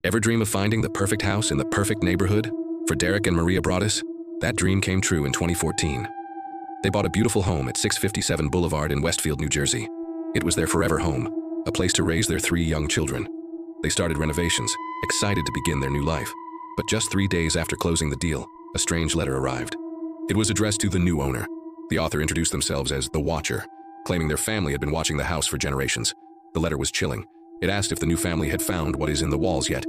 Ever dream of finding the perfect house in the perfect neighborhood? For Derek and Maria Broaddus, that dream came true in 2014. They bought a beautiful home at 657 Boulevard in Westfield, New Jersey. It was their forever home, a place to raise their 3 young children. They started renovations, excited to begin their new life. But just 3 days after closing the deal, a strange letter arrived. It was addressed to the new owner. The author introduced themselves as The Watcher, claiming their family had been watching the house for generations. The letter was chilling. It asked if the new family had found what is in the walls yet,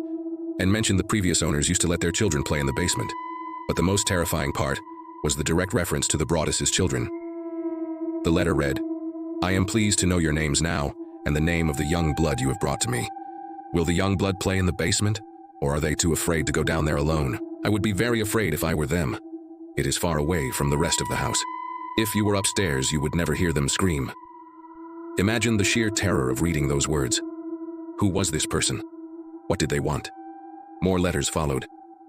and mentioned the previous owners used to let their children play in the basement. But the most terrifying part was the direct reference to the Broaddus' children. The letter read, "I am pleased to know your names now, and the name of the young blood you have brought to me. Will the young blood play in the basement, or are they too afraid to go down there alone? I would be very afraid if I were them. It is far away from the rest of the house. If you were upstairs, you would never hear them scream." Imagine the sheer terror of reading those words. Who was this person? What did they want? More letters followed,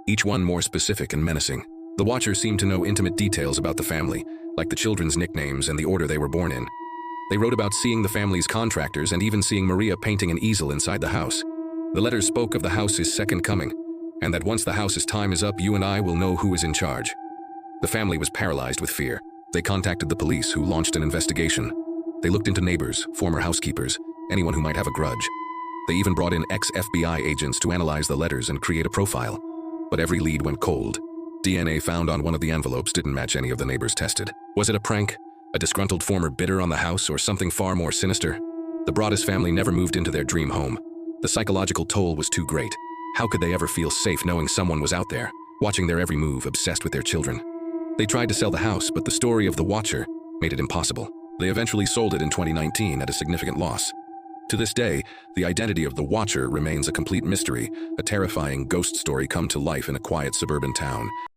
each one more specific and menacing. The Watcher seemed to know intimate details about the family, like the children's nicknames and the order they were born in. They wrote about seeing the family's contractors and even seeing Maria painting an easel inside the house. The letters spoke of the house's second coming, and that once the house's time is up, you and I will know who is in charge. The family was paralyzed with fear. They contacted the police, who launched an investigation. They looked into neighbors, former housekeepers, anyone who might have a grudge. They even brought in ex-FBI agents to analyze the letters and create a profile. But every lead went cold. DNA found on one of the envelopes didn't match any of the neighbors tested. Was it a prank? A disgruntled former bidder on the house, or something far more sinister? The Broaddus family never moved into their dream home. The psychological toll was too great. How could they ever feel safe knowing someone was out there, watching their every move, obsessed with their children? They tried to sell the house, but the story of the Watcher made it impossible. They eventually sold it in 2019 at a significant loss. To this day, the identity of the Watcher remains a complete mystery, a terrifying ghost story come to life in a quiet suburban town.